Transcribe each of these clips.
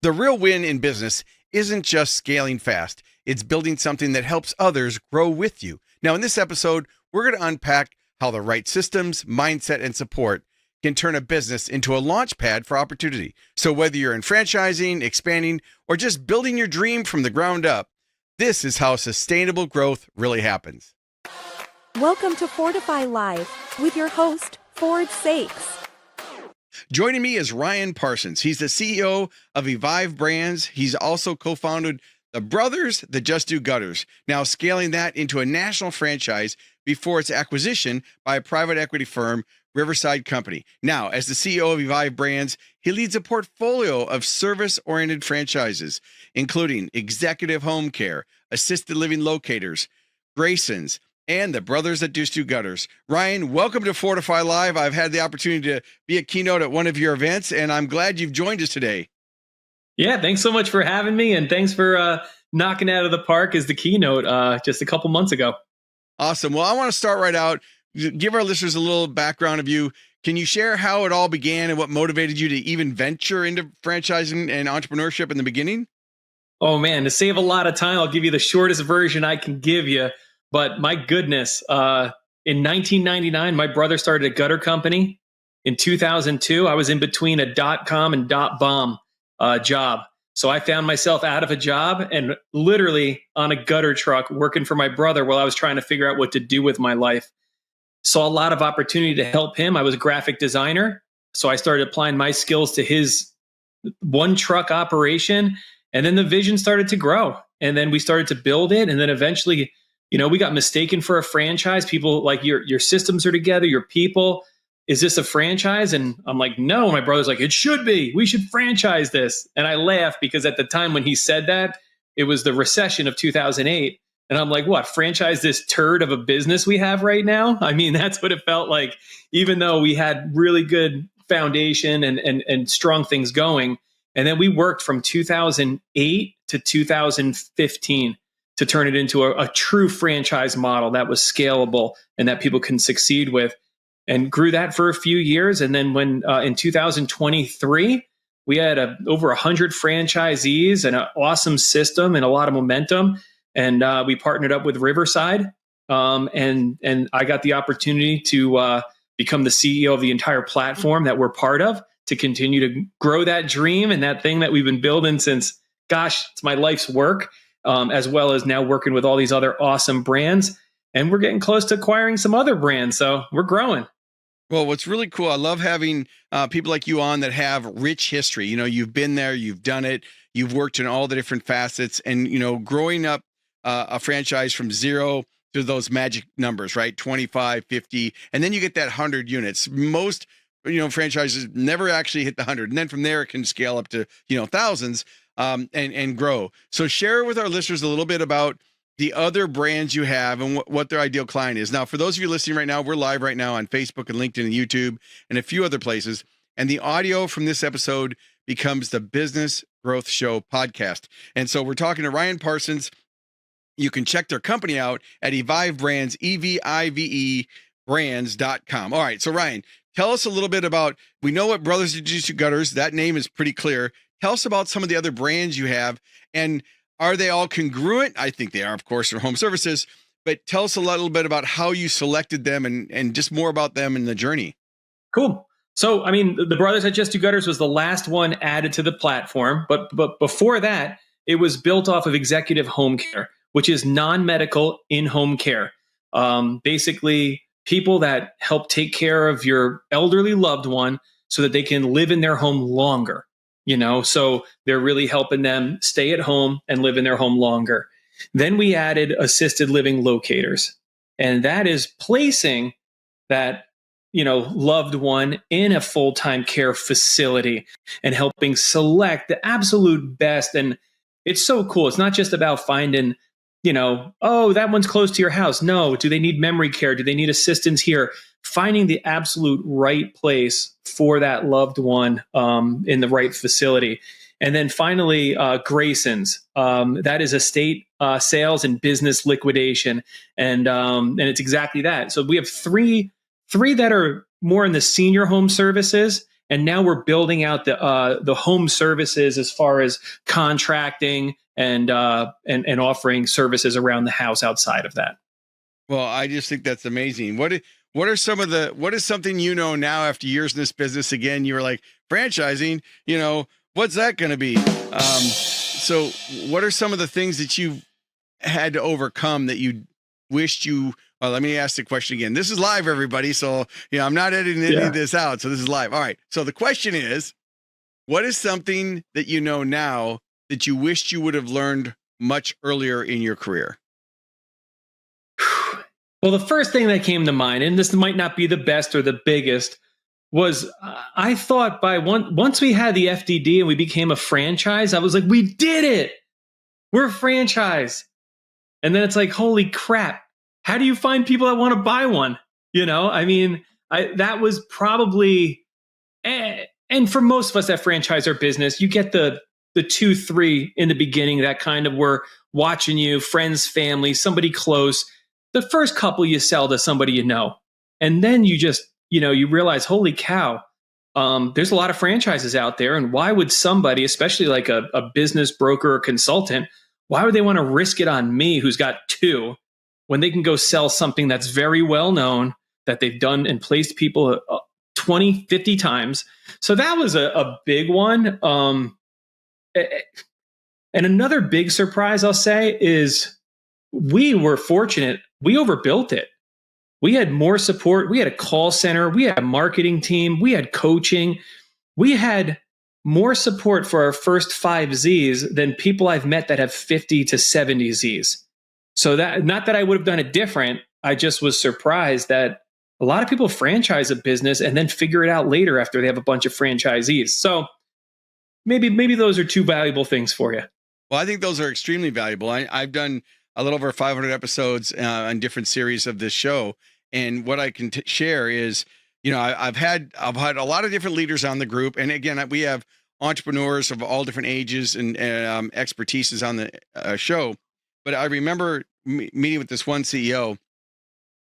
The real win in business isn't just scaling fast, it's building something that helps others grow with you. Now, in this episode, we're going to unpack how the right systems, mindset, and support can turn a business into a launch pad for opportunity. So whether you're in franchising, expanding, or just building your dream from the ground up, this is how sustainable growth really happens. Welcome to Fortify Live with your host, Ford Saeks. Joining me is Ryan Parsons. He's the CEO of Evive Brands. He's also co-founded the brothers that just do gutters, now scaling that into a national franchise before its acquisition by a private equity firm, Riverside Company. Now, as the CEO of Evive Brands, he leads a portfolio of service-oriented franchises, including executive home care, assisted living locators, Graysons, and the brothers that just do gutters. Ryan, welcome to Fortify Live. I've had the opportunity to be a keynote at one of your events, and I'm glad you've joined us today. Yeah, thanks so much for having me, and thanks for knocking out of the park as the keynote just a couple months ago. Awesome. Well, I want to start right out. Give our listeners a little background of you. Can you share how it all began and what motivated you to even venture into franchising and entrepreneurship in the beginning? Oh man, to save a lot of time, I'll give you the shortest version I can give you. But my goodness, in 1999, my brother started a gutter company. In 2002, I was in between a .com and .bomb job. So I found myself out of a job and literally on a gutter truck working for my brother while I was trying to figure out what to do with my life. Saw a lot of opportunity to help him. I was a graphic designer. So I started applying my skills to his one truck operation. And then the vision started to grow. And then we started to build it. And then eventually, we got mistaken for a franchise. People like your systems are together, your people. Is this a franchise? And I'm like, no. My brother's like, it should be. We should franchise this. And I laugh because at the time when he said that, it was the recession of 2008. And I'm like, what, franchise this turd of a business we have right now? I mean, that's what it felt like, even though we had really good foundation and strong things going. And then we worked from 2008 to 2015 to turn it into a true franchise model that was scalable and that people can succeed with, and grew that for a few years. And then when in 2023, we had over 100 franchisees and an awesome system and a lot of momentum. And we partnered up with Riverside, and I got the opportunity to become the CEO of the entire platform that we're part of, to continue to grow that dream and that thing that we've been building since, it's my life's work, as well as now working with all these other awesome brands. And we're getting close to acquiring some other brands. So we're growing. Well, what's really cool, I love having people like you on that have rich history. You've been there, you've done it, you've worked in all the different facets, and, growing up a franchise from zero to those magic numbers, right? 25, 50, and then you get that 100 units. Most, franchises never actually hit the 100. And then from there, it can scale up to, thousands and grow. So share with our listeners a little bit about the other brands you have and what their ideal client is. Now, for those of you listening right now, we're live right now on Facebook and LinkedIn and YouTube and a few other places. And the audio from this episode becomes the Business Growth Show podcast. And so we're talking to Ryan Parsons. You can check their company out at Evive Brands, EVIVE brands.com. All right. So Ryan, tell us a little bit about, we know what Brothers That Just Do Gutters, that name is pretty clear. Tell us about some of the other brands you have, and are they all congruent? I think they are, of course, they're home services, but tell us a little bit about how you selected them and just more about them and the journey. Cool. So, the Brothers That Just Do Gutters was the last one added to the platform, but before that, it was built off of executive home care, which is non-medical in-home care. Basically, people that help take care of your elderly loved one so that they can live in their home longer. So they're really helping them stay at home and live in their home longer. Then we added assisted living locators, and that is placing that, loved one in a full-time care facility and helping select the absolute best. And it's so cool. It's not just about finding, that one's close to your house. No, do they need memory care? Do they need assistance here? Finding the absolute right place for that loved one in the right facility. And then finally, Graysons. That is estate sales and business liquidation. And it's exactly that. So we have three that are more in the senior home services, And now we're building out the home services as far as contracting and offering services around the house outside of that. Well, I just think that's amazing. What are some of what is something now after years in this business? Again, you were like, franchising, what's that going to be? So what are some of the things that you've had to overcome that you wished you, well, let me ask the question again. This is live, everybody. So, I'm not editing any of this out. So this is live. All right. So the question is, what is something that now that you wished you would have learned much earlier in your career? Well, the first thing that came to mind, and this might not be the best or the biggest, was I thought once we had the FDD and we became a franchise, I was like, we did it. We're a franchise. And then it's like, holy crap. How do you find people that want to buy one? That was probably, and for most of us that franchise our business, you get the 2, 3 in the beginning that kind of were watching you, friends, family, somebody close. The first couple you sell to somebody and then you just, you realize, holy cow, there's a lot of franchises out there. And why would somebody, especially like a business broker or consultant, why would they want to risk it on me who's got 2 when they can go sell something that's very well known, that they've done and placed people 20, 50 times? So that was a big one. And another big surprise, I'll say, is we were fortunate. We overbuilt it. We had more support. We had a call center. We had a marketing team. We had coaching. We had more support for our first 5 Zs than people I've met that have 50 to 70 Zs. So that, not that I would have done it different. I just was surprised that a lot of people franchise a business and then figure it out later after they have a bunch of franchisees. So maybe those are 2 valuable things for you. Well, I think those are extremely valuable. I've done a little over 500 episodes on different series of this show. And what I can share is, I've had a lot of different leaders on the group. And again, we have entrepreneurs of all different ages and expertises on the show. But I remember meeting with this one CEO,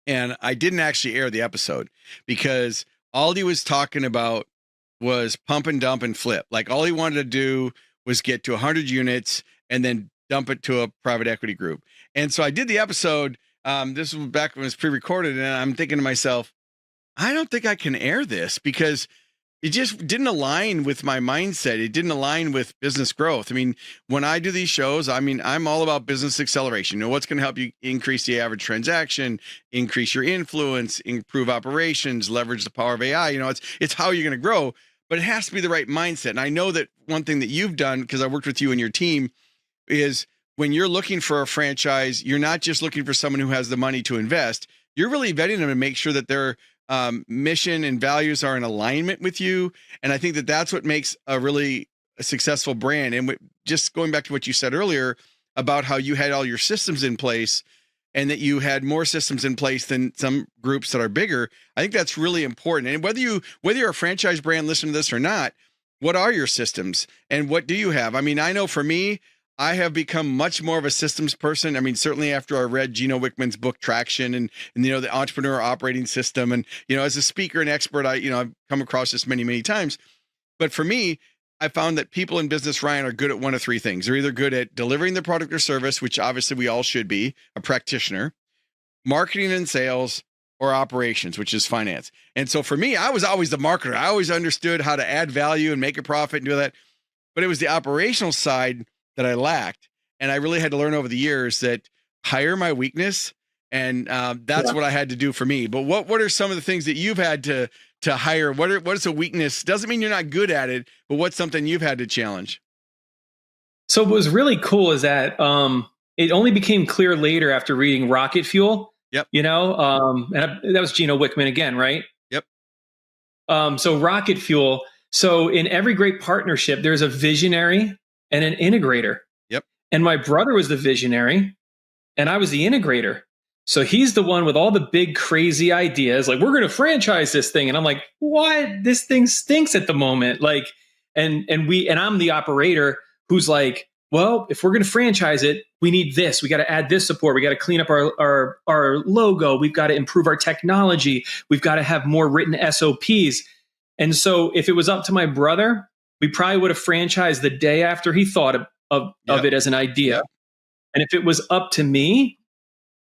and I didn't actually air the episode because all he was talking about was pump and dump and flip. Like all he wanted to do was get to 100 units and then dump it to a private equity group. And so I did the episode. This was back when it was pre-recorded, and I'm thinking to myself, I don't think I can air this because it just didn't align with my mindset. It didn't align with business growth. I mean, when I do these shows, I'm all about business acceleration. What's going to help you increase the average transaction, increase your influence, improve operations, leverage the power of AI. It's how you're going to grow, but it has to be the right mindset. And I know that one thing that you've done, because I worked with you and your team, is when you're looking for a franchise, you're not just looking for someone who has the money to invest. You're really vetting them to make sure that their mission and values are in alignment with you. And I think that that's what makes a really successful brand. And just going back to what you said earlier about how you had all your systems in place and that you had more systems in place than some groups that are bigger, I think that's really important. And whether you're a franchise brand listening to this or not, what are your systems and what do you have? I know for me, I have become much more of a systems person. Certainly after I read Gino Wickman's book Traction and the entrepreneur operating system. And, as a speaker and expert, I've come across this many, many times. But for me, I found that people in business, Ryan, are good at one of 3 things. They're either good at delivering the product or service, which obviously we all should be, a practitioner, marketing and sales, or operations, which is finance. And so for me, I was always the marketer. I always understood how to add value and make a profit and do that. But it was the operational side that I lacked. And I really had to learn over the years that hire my weakness. And that's what I had to do for me. But what are some of the things that you've had to hire? What is a weakness? Doesn't mean you're not good at it, but what's something you've had to challenge? So what was really cool is that it only became clear later after reading Rocket Fuel. Yep. That was Gino Wickman again, right? Yep. So Rocket Fuel. So in every great partnership, there's a visionary and an integrator. Yep. And my brother was the visionary and I was the integrator. So he's the one with all the big crazy ideas, like we're going to franchise this thing. And I'm like, what? This thing stinks at the moment. Like, and I'm the operator who's like, well, if we're going to franchise it, we need this. We got to add this support. We got to clean up our logo. We've got to improve our technology. We've got to have more written SOPs. And so if it was up to my brother, we probably would have franchised the day after he thought of it as an idea. And if it was up to me,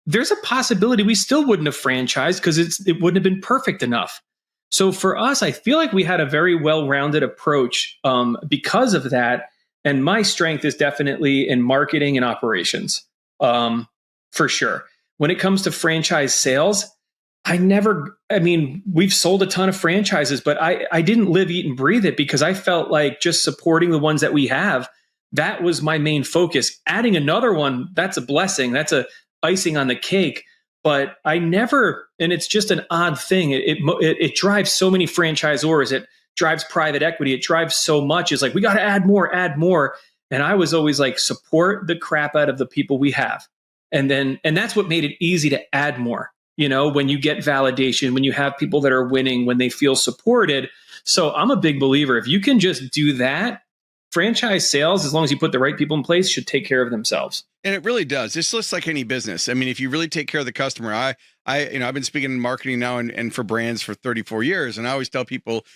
there's a possibility we still wouldn't have franchised because it wouldn't have been perfect enough. So for us, I feel like we had a very well-rounded approach because of that. And my strength is definitely in marketing and operations, for sure. When it comes to franchise sales, we've sold a ton of franchises, but I didn't live, eat, and breathe it because I felt like just supporting the ones that we have, that was my main focus. Adding another one, that's a blessing. That's a icing on the cake. But I never, and it's just an odd thing. It drives so many franchisors. It drives private equity. It drives so much. It's like, we got to add more. And I was always like, support the crap out of the people we have. And that's what made it easy to add more, when you get validation, when you have people that are winning, when they feel supported. So I'm a big believer. If you can just do that, franchise sales, as long as you put the right people in place, should take care of themselves. And it really does. It's just like any business. I mean, if you really take care of the customer, I've been speaking in marketing now and for brands for 34 years. And I always tell people,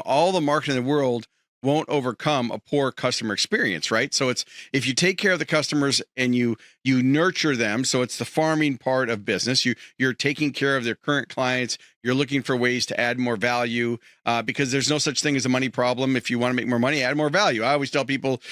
all the marketing in the world won't overcome a poor customer experience, right? So it's, if you take care of the customers and you nurture them, so it's the farming part of business. You're taking care of their current clients. You're looking for ways to add more value because there's no such thing as a money problem. If you want to make more money, add more value. I always tell people,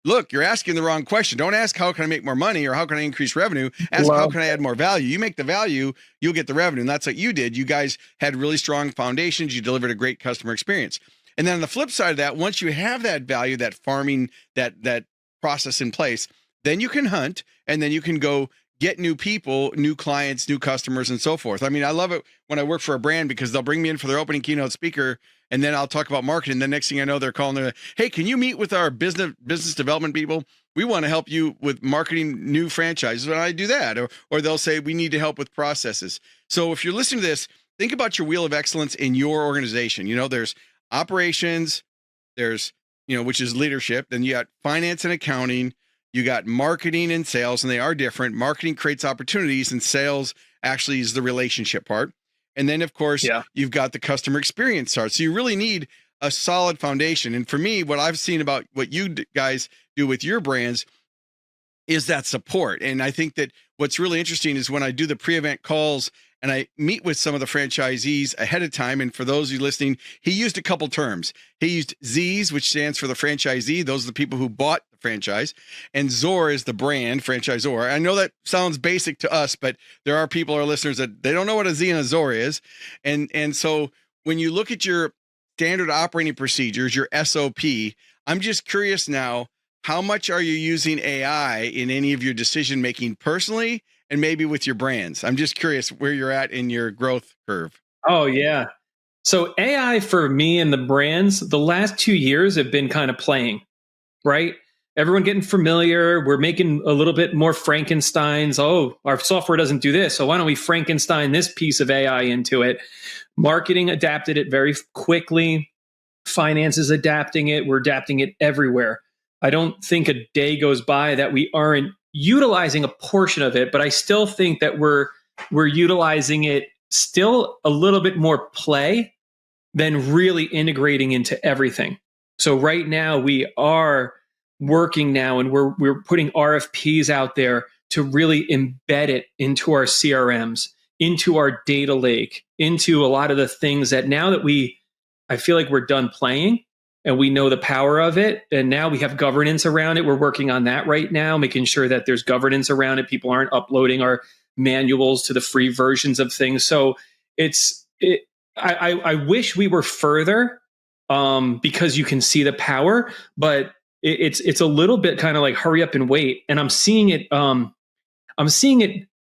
look, you're asking the wrong question. Don't ask how can I make more money or how can I increase revenue. Ask how can I add more value. You make the value, you'll get the revenue. And that's what you did. You guys had really strong foundations. You delivered a great customer experience. And then on the flip side of that, once you have that value, that farming, that process in place, then you can hunt and then you can go get new people, new clients, new customers, and so forth. I mean, I love it when I work for a brand because they'll bring me in for their opening keynote speaker and then I'll talk about marketing. The next thing I know, they're calling, hey, can you meet with our business development people? We want to help you with marketing new franchises. And I do that. Or they'll say, we need to help with processes. So if you're listening to this, think about your wheel of excellence in your organization. There's operations, there's, which is leadership. Then you got finance and accounting, you got marketing and sales, and they are different. Marketing creates opportunities and sales actually is the relationship part. And then of course, you've got the customer experience part. So you really need a solid foundation. And for me, what I've seen about what you guys do with your brands is that support. And I think that what's really interesting is when I do the pre-event calls and I meet with some of the franchisees ahead of time. And for those of you listening, he used a couple terms. He used Z's, which stands for the franchisee. Those are the people who bought the franchise. And ZOR is the brand, franchisor. I know that sounds basic to us, but there are people, our listeners, that they don't know what a Z and a ZOR is. And so when you look at your standard operating procedures, your SOP, I'm just curious now, how much are you using AI in any of your decision-making personally and maybe with your brands? I'm just curious where you're at in your growth curve. Oh, yeah. So AI for me and the brands, the last 2 years have been kind of playing, right? Everyone getting familiar. We're making a little bit more Frankensteins. Oh, our software doesn't do this. So why don't we Frankenstein this piece of AI into it? Marketing adapted it very quickly. Finance is adapting it. We're adapting it everywhere. I don't think a day goes by that we aren't utilizing a portion of it, but I still think that we're utilizing it still a little bit more play than really integrating into everything. So right now we are working now and we're putting RFPs out there to really embed it into our CRMs, into our data lake, into a lot of the things that now that I feel like we're done playing and we know the power of it. And now we have governance around it. We're working on that right now, making sure that there's governance around it. People aren't uploading our manuals to the free versions of things. So I wish we were further because you can see the power, but it's a little bit kind of like hurry up and wait. And I'm seeing it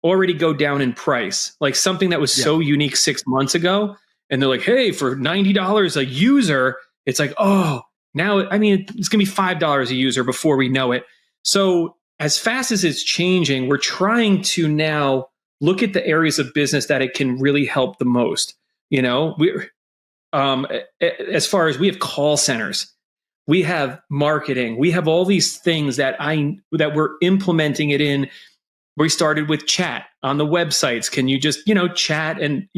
already go down in price, like something that was so unique 6 months ago. And they're like, hey, for $90 a user, it's like, oh, now, I mean, it's going to be $5 a user before we know it. So as fast as it's changing, we're trying to now look at the areas of business that it can really help the most. As far as we have call centers, we have marketing, we have all these things that we're implementing it in. We started with chat on the websites. Can you just, chat and,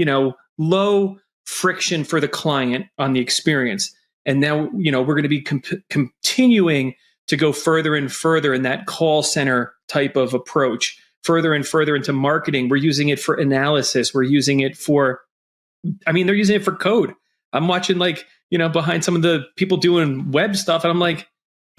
low friction for the client on the experience. And now, we're going to be continuing to go further and further in that call center type of approach, further and further into marketing. We're using it for analysis. We're using it for, they're using it for code. I'm watching behind some of the people doing web stuff, and I'm like,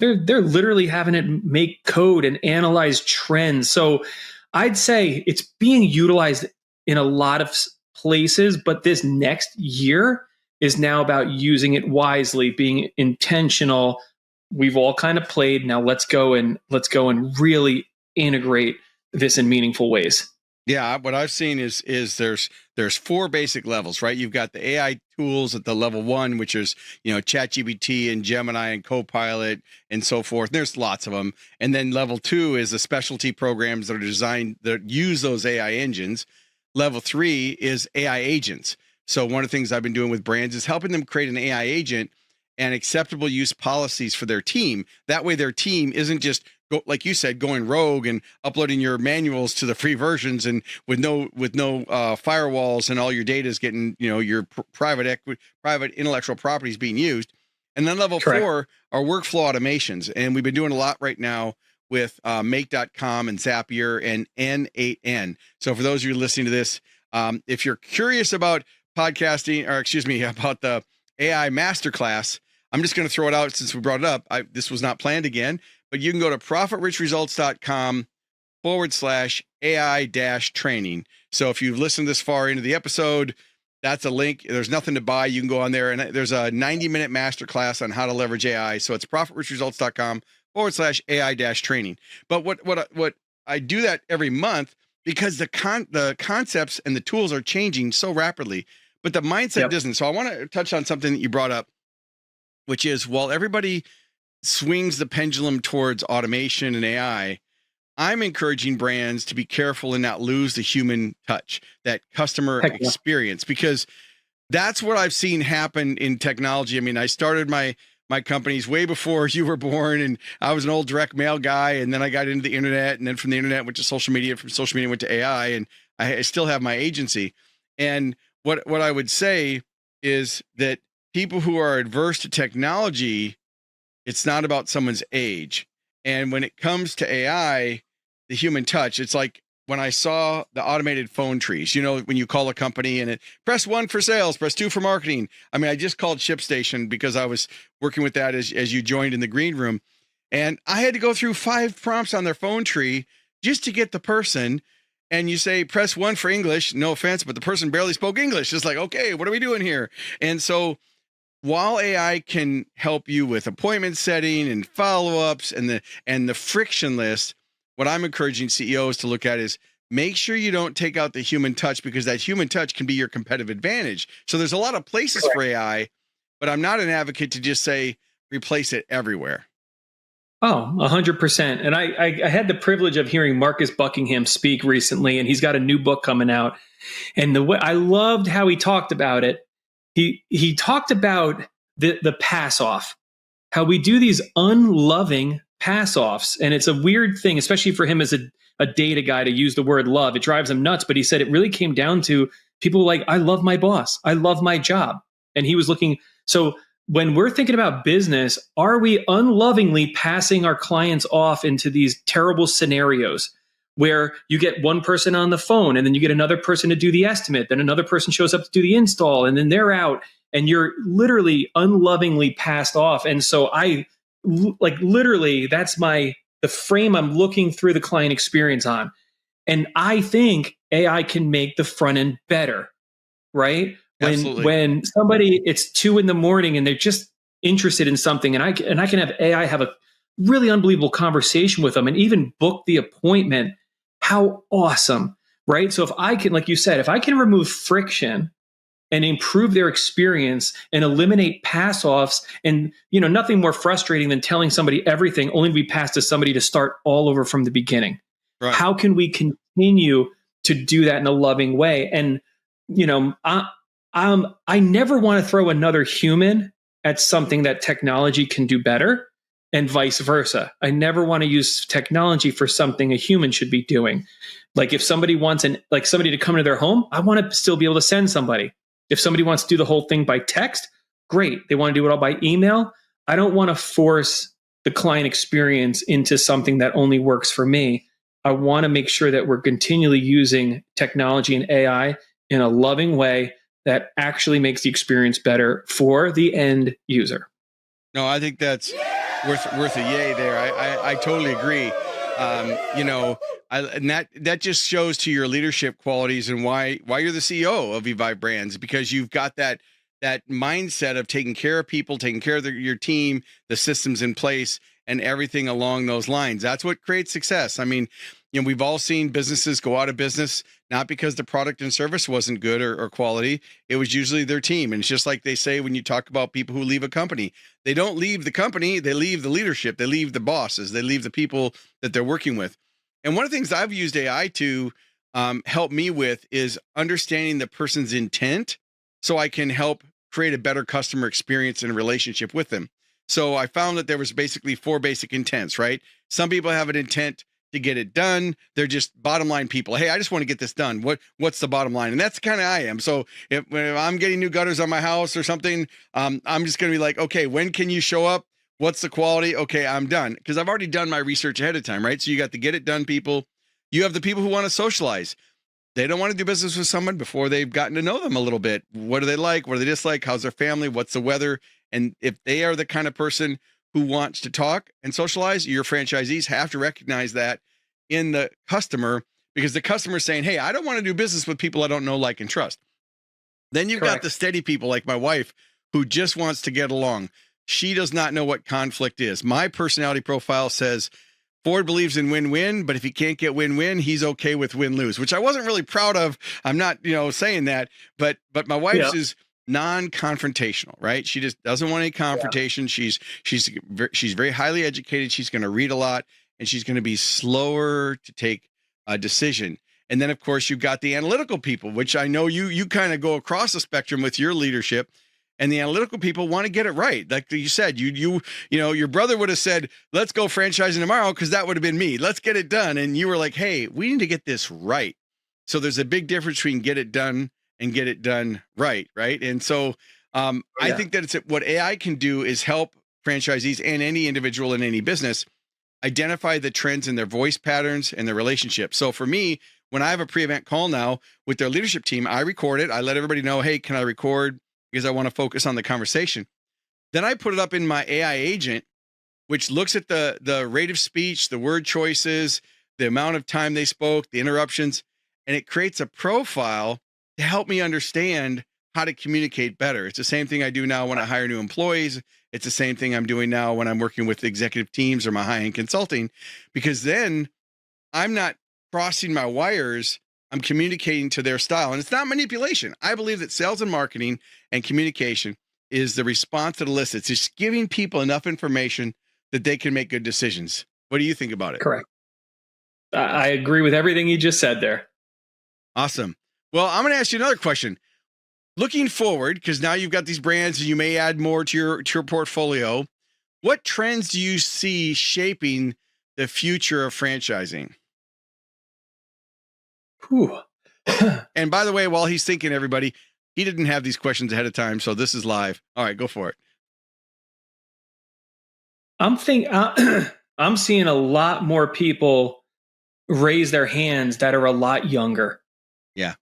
they're literally having it make code and analyze trends. So I'd say it's being utilized in a lot of places, but this next year is now about using it wisely, being intentional. We've all kind of played. Now let's go and really integrate this in meaningful ways. Yeah, what I've seen is there's 4 basic levels, right? You've got the AI tools at the level 1, which is, ChatGPT and Gemini and Copilot and so forth. There's lots of them. And then level 2 is the specialty programs that are designed that use those AI engines. Level 3 is AI agents. So one of the things I've been doing with brands is helping them create an AI agent and acceptable use policies for their team. That way their team isn't just, like you said, going rogue and uploading your manuals to the free versions and with no firewalls, and all your data is getting, your private intellectual property is being used. And then level Correct. 4 are workflow automations. And we've been doing a lot right now with Make.com and Zapier and N8N. So for those of you listening to this, if you're curious about podcasting, about the AI masterclass, I'm just going to throw it out since we brought it up. This was not planned again, but you can go to profitrichresults.com/AI-training. So if you've listened this far into the episode, that's a link. There's nothing to buy. You can go on there, and there's a 90-minute masterclass on how to leverage AI. So it's profitrichresults.com/AI-training. But what I do that every month because the concepts and the tools are changing so rapidly, but the mindset doesn't. So I want to touch on something that you brought up, which is, while everybody swings the pendulum towards automation and AI, I'm encouraging brands to be careful and not lose the human touch, that customer experience, because that's what I've seen happen in technology. I started my companies way before you were born, and I was an old direct mail guy, and then I got into the internet, and then from the internet went to social media, from social media went to AI, and I still have my agency. And what I would say is that people who are adverse to technology, it's not about someone's age. And when it comes to AI, the human touch, it's like when I saw the automated phone trees, when you call a company and it press 1 for sales, press 2 for marketing. I just called ShipStation because I was working with that as you joined in the green room. And I had to go through 5 prompts on their phone tree just to get the person. And you say, press 1 for English, no offense, but the person barely spoke English. It's like, okay, what are we doing here? And so while AI can help you with appointment setting and follow-ups and the frictionless, what I'm encouraging CEOs to look at is make sure you don't take out the human touch, because that human touch can be your competitive advantage. So there's a lot of places for AI, but I'm not an advocate to just say replace it everywhere. Oh, 100%. And I had the privilege of hearing Marcus Buckingham speak recently, and he's got a new book coming out. And the way I loved how he talked about it. He talked about the pass off, how we do these unloving pass offs. And it's a weird thing, especially for him as a data guy, to use the word love. It drives him nuts. But he said it really came down to people like, I love my boss. I love my job. And he was looking. So when we're thinking about business, are we unlovingly passing our clients off into these terrible scenarios where you get one person on the phone and then you get another person to do the estimate, then another person shows up to do the install, and then they're out, and you're literally unlovingly passed off? And so literally, that's the frame I'm looking through the client experience on. And I think AI can make the front end better, right? When somebody, it's 2 a.m. and they're just interested in something, and I can have AI have a really unbelievable conversation with them and even book the appointment. How awesome, right? So if I can, like you said, if I can remove friction and improve their experience and eliminate pass-offs, and nothing more frustrating than telling somebody everything only to be passed to somebody to start all over from the beginning. Right. How can we continue to do that in a loving way? And I never want to throw another human at something that technology can do better, and vice versa. I never want to use technology for something a human should be doing. Like if somebody wants somebody to come into their home, I want to still be able to send somebody. If somebody wants to do the whole thing by text, great. They want to do it all by email. I don't want to force the client experience into something that only works for me. I want to make sure that we're continually using technology and AI in a loving way that actually makes the experience better for the end user. No, I think that's worth a yay there. I totally agree. And that just shows to your leadership qualities and why you're the CEO of Evive Brands, because you've got that mindset of taking care of people, taking care of your team, the systems in place, and everything along those lines. That's what creates success. I mean, we've all seen businesses go out of business, not because the product and service wasn't good or quality. It was usually their team. And it's just like they say when you talk about people who leave a company, they don't leave the company, they leave the leadership, they leave the bosses, they leave the people that they're working with. And one of the things I've used AI to help me with is understanding the person's intent so I can help create a better customer experience and relationship with them. So I found that there was basically 4 basic intents, right? Some people have an intent to get it done. They're just bottom line people. Hey, I just want to get this done. What's the bottom line? And that's kind of I am. So if I'm getting new gutters on my house or something, I'm just going to be like, okay, when can you show up? What's the quality? Okay, I'm done. Because I've already done my research ahead of time, right? So you got the get it done people. You have the people who want to socialize. They don't want to do business with someone before they've gotten to know them a little bit. What do they like? What do they dislike? How's their family? What's the weather? And if they are the kind of person who wants to talk and socialize, your franchisees have to recognize that in the customer, because the customer is saying, hey, I don't want to do business with people I don't know, like, and trust. Then you've got the steady people like my wife who just wants to get along. She does not know what conflict is. My personality profile says Ford believes in win-win, but if he can't get win-win, he's okay with win-lose, which I wasn't really proud of. I'm not, saying that, but my wife's is non-confrontational, right? She just doesn't want any confrontation. Yeah. She's very highly educated. She's going to read a lot, and she's going to be slower to take a decision. And then, of course, you've got the analytical people, which I know you kind of go across the spectrum with your leadership. And the analytical people want to get it right. Like you said, your brother would have said, let's go franchising tomorrow, because that would have been me. Let's get it done. And you were like, hey, we need to get this right. So there's a big difference between get it done and get it done right. Right. And so I think that what AI can do is help franchisees and any individual in any business identify the trends in their voice patterns and their relationships. So for me, when I have a pre-event call now with their leadership team, I record it. I let everybody know, hey, can I record? Because I want to focus on the conversation. Then I put it up in my AI agent, which looks at the rate of speech, the word choices, the amount of time they spoke, the interruptions, and it creates a profile to help me understand how to communicate better. It's the same thing I do now when I hire new employees. It's the same thing I'm doing now when I'm working with executive teams or my high-end consulting, because then I'm not crossing my wires. I'm communicating to their style, and it's not manipulation. I believe that sales and marketing and communication is the response to the list. It's just giving people enough information that they can make good decisions. What do you think about it? Correct. I agree with everything you just said there. Awesome. Well, I'm going to ask you another question. Looking forward, because now you've got these brands and you may add more to your portfolio, what trends do you see shaping the future of franchising? Whew. And by the way, while he's thinking, everybody, he didn't have these questions ahead of time, so this is live. All right, go for it. I'm seeing a lot more people raise their hands that are a lot younger. Yeah.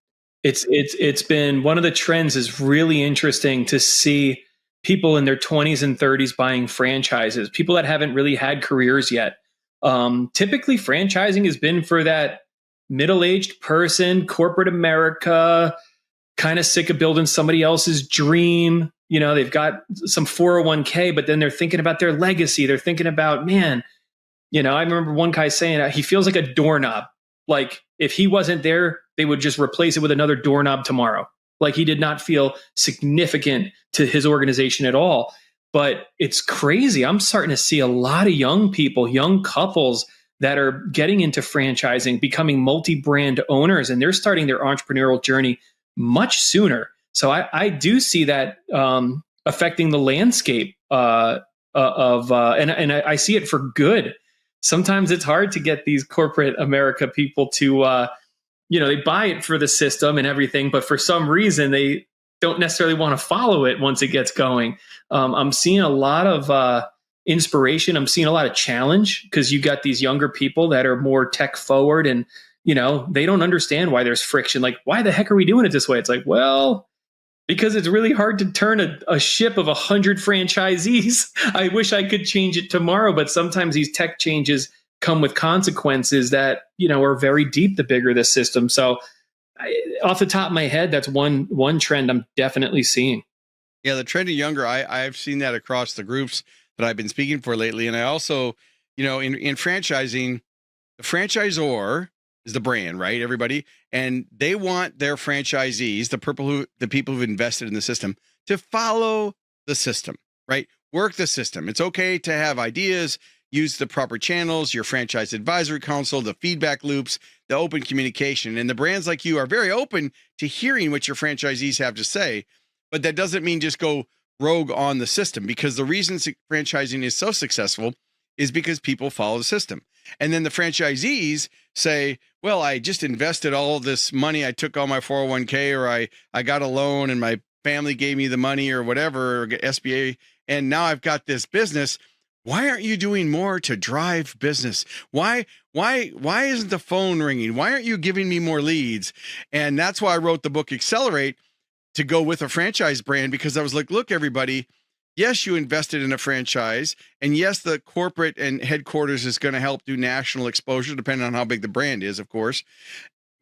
It's been one of the trends is really interesting to see people in their 20s and 30s buying franchises, people that haven't really had careers yet. Typically franchising has been for that middle-aged person, corporate America, kind of sick of building somebody else's dream. They've got some 401k, but then they're thinking about their legacy. They're thinking about, man, I remember one guy saying he feels like a doorknob. Like if he wasn't there, they would just replace it with another doorknob tomorrow. Like he did not feel significant to his organization at all. But it's crazy. I'm starting to see a lot of young people, young couples that are getting into franchising, becoming multi-brand owners, and they're starting their entrepreneurial journey much sooner. So I do see that affecting the landscape and I see it for good. Sometimes it's hard to get these corporate America people to, they buy it for the system and everything, but for some reason they don't necessarily want to follow it once it gets going. I'm seeing a lot of inspiration. I'm seeing a lot of challenge because you got these younger people that are more tech forward, and they don't understand why there's friction. Like, why the heck are we doing it this way? It's like, well, because it's really hard to turn a ship of 100 franchisees. I wish I could change it tomorrow, but sometimes these tech changes come with consequences that are very deep the bigger the system. So off the top of my head, that's one trend I'm definitely seeing. Yeah, the trend of younger, I've seen that across the groups that I've been speaking for lately. And I also, in franchising, the franchisor is the brand, right? Everybody. And they want their franchisees, the people who've invested in the system, to follow the system, right? Work the system. It's okay to have ideas, use the proper channels, your franchise advisory council, the feedback loops, the open communication. And the brands like you are very open to hearing what your franchisees have to say. But that doesn't mean just go rogue on the system, because the reason franchising is so successful is because people follow the system. And then the franchisees say, well, I just invested all of this money. I took all my 401k, or I got a loan and my family gave me the money or whatever, or SBA. And now I've got this business. Why aren't you doing more to drive business? Why isn't the phone ringing? Why aren't you giving me more leads? And that's why I wrote the book Accelerate, to go with a franchise brand, because I was like, look, everybody, yes, you invested in a franchise, and yes, the corporate and headquarters is going to help do national exposure, depending on how big the brand is, of course.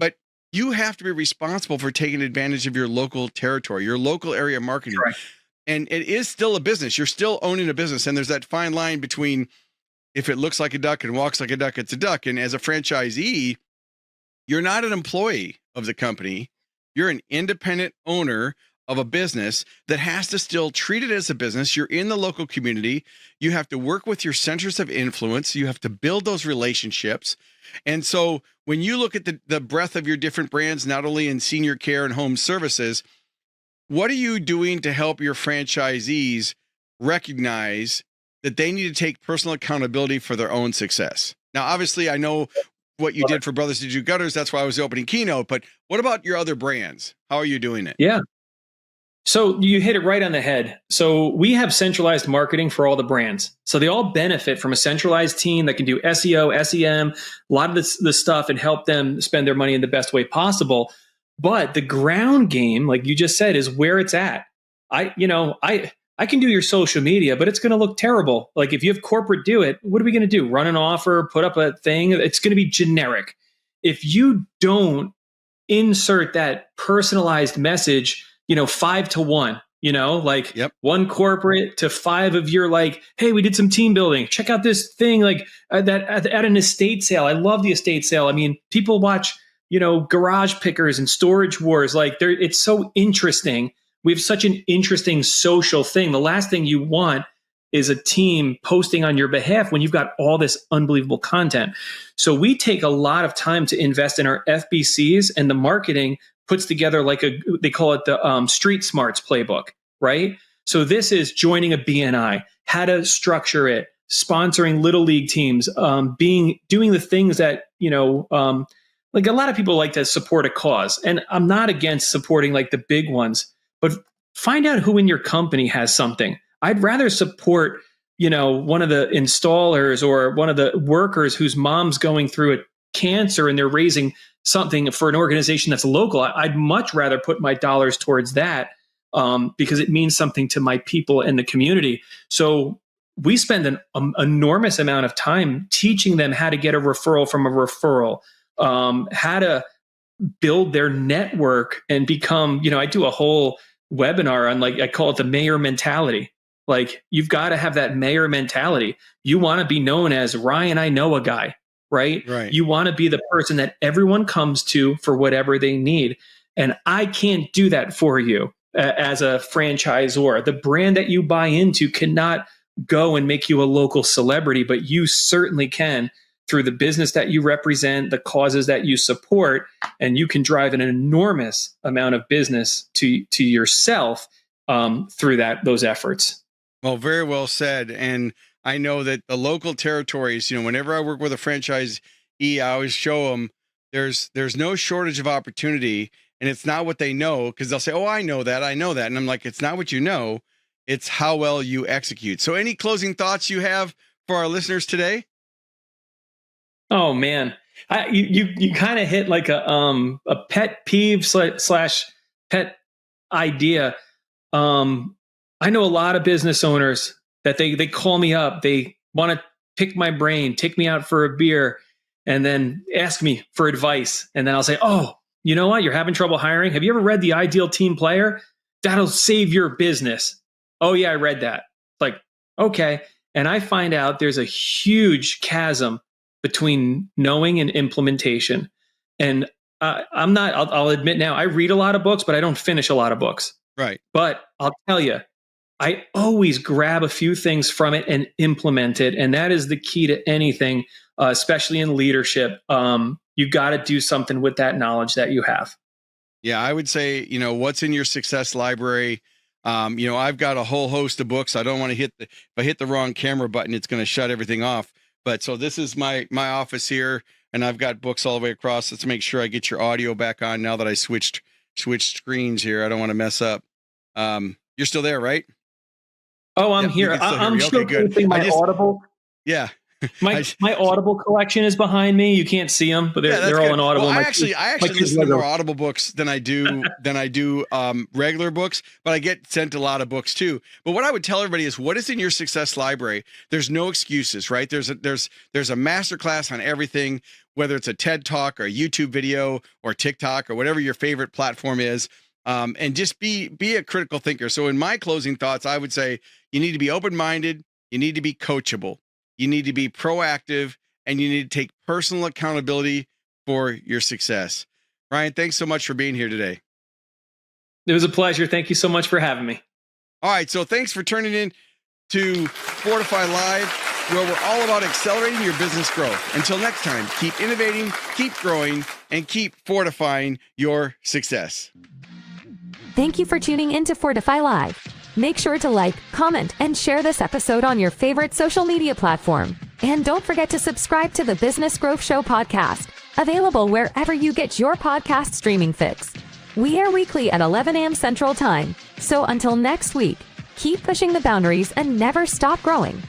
But you have to be responsible for taking advantage of your local territory, your local area marketing. Right. And it is still a business. You're still owning a business. And there's that fine line between, if it looks like a duck and walks like a duck, it's a duck. And as a franchisee, you're not an employee of the company. You're an independent owner of a business that has to still treat it as a business. You're in the local community. You have to work with your centers of influence. You have to build those relationships. And so when you look at the breadth of your different brands, not only in senior care and home services, what are you doing to help your franchisees recognize that they need to take personal accountability for their own success? Now, obviously, I know what you did for Brothers to Do Gutters. That's why I was the opening keynote. But what about your other brands? How are you doing it? Yeah. So you hit it right on the head. So we have centralized marketing for all the brands. So they all benefit from a centralized team that can do SEO, SEM, a lot of the stuff, and help them spend their money in the best way possible. But the ground game, like you just said, is where it's at. I can do your social media, but it's going to look terrible. Like if you have corporate do it, what are we going to do? Run an offer, put up a thing? It's going to be generic. If you don't insert that personalized message, 5-to-1, Yep. one corporate to 5 of your, like, hey, we did some team building. Check out this thing, like that at an estate sale. I love the estate sale. I mean, people watch, garage pickers and storage wars. Like it's so interesting. We have such an interesting social thing. The last thing you want is a team posting on your behalf when you've got all this unbelievable content. So we take a lot of time to invest in our FBCs, and the marketing puts together they call it the Street Smarts playbook, right? So this is joining a BNI, how to structure it, sponsoring little league teams, doing the things that, like a lot of people like to support a cause. And I'm not against supporting like the big ones, but find out who in your company has something. I'd rather support, one of the installers or one of the workers whose mom's going through a cancer and they're raising something for an organization that's local. I'd much rather put my dollars towards that because it means something to my people and the community. So we spend an enormous amount of time teaching them how to get a referral from a referral, how to build their network and become, I do a whole webinar on, like, I call it the mayor mentality. Like, you've got to have that mayor mentality. You want to be known as Ryan, I know a guy, right? Right. You want to be the person that everyone comes to for whatever they need. And I can't do that for you as a franchisor. The brand that you buy into cannot go and make you a local celebrity, but you certainly can through the business that you represent, the causes that you support, and you can drive an enormous amount of business to yourself through those efforts. Well, very well said. And I know that the local territories, whenever I work with a franchisee, I always show them there's no shortage of opportunity. and it's not what they know, because they'll say, oh, I know that. And I'm like, it's not what you know. It's how well you execute. So any closing thoughts you have for our listeners today? Oh man, you kind of hit like a pet peeve slash pet idea. I know a lot of business owners that they call me up. They want to pick my brain, take me out for a beer, and then ask me for advice. And then I'll say, oh, you know what? You're having trouble hiring. Have you ever read The Ideal Team Player? That'll save your business. Oh yeah, I read that. Like, okay. And I find out there's a huge chasm between knowing and implementation. And I'll admit now, I read a lot of books, but I don't finish a lot of books. Right. But I'll tell you, I always grab a few things from it and implement it. And that is the key to anything, especially in leadership. You got to do something with that knowledge that you have. Yeah, I would say, what's in your success library? I've got a whole host of books. I don't want to if I hit the wrong camera button, it's going to shut everything off. But so this is my office here, and I've got books all the way across. Let's make sure I get your audio back on now that I switched screens here. I don't want to mess up. You're still there, right? Oh, I'm here. I'm still posting my Audible. Yeah. My Audible collection is behind me. You can't see them, but they're all in Audible. Well, I actually listen to more Audible books than I do regular books, but I get sent a lot of books too. But what I would tell everybody is, what is in your success library? There's no excuses, right? There's a masterclass on everything, whether it's a TED Talk or a YouTube video or TikTok or whatever your favorite platform is. And just be a critical thinker. So in my closing thoughts, I would say you need to be open-minded. You need to be coachable. You need to be proactive, and you need to take personal accountability for your success. Ryan, thanks so much for being here today. It was a pleasure. Thank you so much for having me. All right. So thanks for turning in to Fortify Live, where we're all about accelerating your business growth. Until next time, keep innovating, keep growing, and keep fortifying your success. Thank you for tuning in to Fortify Live. Make sure to like, comment, and share this episode on your favorite social media platform. And don't forget to subscribe to the Business Growth Show podcast, available wherever you get your podcast streaming fix. We air weekly at 11 a.m. Central Time. So until next week, keep pushing the boundaries and never stop growing.